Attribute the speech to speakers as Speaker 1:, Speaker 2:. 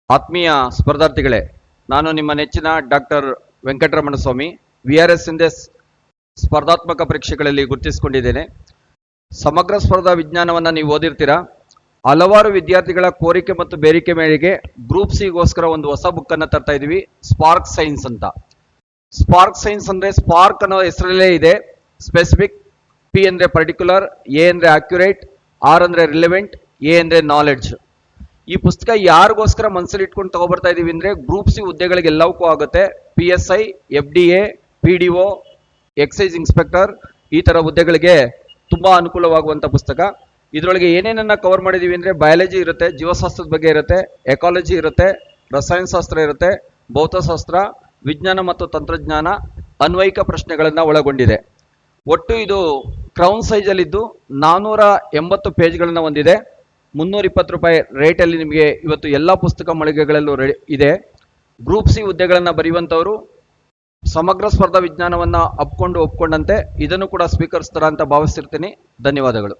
Speaker 1: ಆತ್ಮೀಯ ಸ್ಪರ್ಧಾರ್ಥಿಗಳೇ, ನಾನು ನಿಮ್ಮ ನೆಚ್ಚಿನ ಡಾಕ್ಟರ್ ವೆಂಕಟರಮಣ ಸ್ವಾಮಿ. VRS ಹಿಂದೆ ಸ್ಪರ್ಧಾತ್ಮಕ ಪರೀಕ್ಷೆಗಳಲ್ಲಿ ಗುರುತಿಸಿಕೊಂಡಿದ್ದೇನೆ. ಸಮಗ್ರ ಸ್ಪರ್ಧಾ ವಿಜ್ಞಾನವನ್ನು ನೀವು ಓದಿರ್ತೀರಾ. ಹಲವಾರು ವಿದ್ಯಾರ್ಥಿಗಳ ಕೋರಿಕೆ ಮತ್ತು ಬೇಡಿಕೆ ಮೇರೆಗೆ ಗ್ರೂಪ್ ಸಿಗೋಸ್ಕರ ಒಂದು ಹೊಸ ಬುಕ್ ಅನ್ನು ತರ್ತಾ ಇದೀವಿ, ಸ್ಪಾರ್ಕ್ ಸೈನ್ಸ್ ಅಂತ. ಸ್ಪಾರ್ಕ್ ಸೈನ್ಸ್ ಅಂದ್ರೆ ಸ್ಪಾರ್ಕ್ ಅನ್ನೋ ಹೆಸರಲ್ಲೇ ಇದೆ. ಸ್ಪೆಸಿಫಿಕ್, P ಅಂದ್ರೆ ಪರ್ಟಿಕ್ಯುಲರ್, A ಅಂದ್ರೆ ಅಕ್ಯುರೇಟ್, R ಅಂದ್ರೆ ರಿಲೆವೆಂಟ್, A ಅಂದ್ರೆ ನಾಲೆಡ್ಜ್. ಈ ಪುಸ್ತಕ ಯಾರಿಗೋಸ್ಕರ ಮನಸ್ಸಲ್ಲಿ ಇಟ್ಕೊಂಡು ತಗೊಬರ್ತಾ ಇದೀವಿ ಅಂದ್ರೆ ಗ್ರೂಪ್ ಸಿ ಹುದ್ದೆಗಳಿಗೆ ಎಲ್ಲವಕ್ಕೂ ಆಗುತ್ತೆ. PSI, FDA, PDO, excise inspector ಈ ತರ ಹುದ್ದೆಗಳಿಗೆ ತುಂಬಾ ಅನುಕೂಲವಾಗುವಂತ ಪುಸ್ತಕ. ಇದರೊಳಗೆ ಏನೇನನ್ನ ಕವರ್ ಮಾಡಿದೀವಿ ಅಂದ್ರೆ ಬಯಾಲಜಿ ಇರುತ್ತೆ, ಜೀವಶಾಸ್ತ್ರದ ಬಗ್ಗೆ ಇರುತ್ತೆ, ಎಕಾಲಜಿ ಇರುತ್ತೆ, ರಸಾಯನಶಾಸ್ತ್ರ ಇರುತ್ತೆ, ಭೌತಶಾಸ್ತ್ರ, ವಿಜ್ಞಾನ ಮತ್ತು ತಂತ್ರಜ್ಞಾನ, ಅನ್ವಯಿಕ ಪ್ರಶ್ನೆಗಳನ್ನ ಒಳಗೊಂಡಿದೆ. ಒಟ್ಟು ಇದು ಕ್ರೌನ್ ಸೈಜ್ ಅಲ್ಲಿದ್ದು 480 ಪೇಜ್ಗಳನ್ನ ಹೊಂದಿದೆ. 320 ರೂಪಾಯಿ ರೇಟಲ್ಲಿ ನಿಮಗೆ ಇವತ್ತು ಎಲ್ಲ ಪುಸ್ತಕ ಮಳಿಗೆಗಳಲ್ಲೂ ಇದೆ. ಗ್ರೂಪ್ ಸಿ ಹುದ್ದೆಗಳನ್ನು ಬರೆಯುವಂಥವರು ಸಮಗ್ರ ಸ್ಪರ್ಧಾ ವಿಜ್ಞಾನವನ್ನು ಒಪ್ಕೊಂಡಂತೆ ಇದನ್ನು ಕೂಡ ಸ್ವೀಕರಿಸ್ತಾರ ಅಂತ ಭಾವಿಸ್ತಿರ್ತೀನಿ. ಧನ್ಯವಾದಗಳು.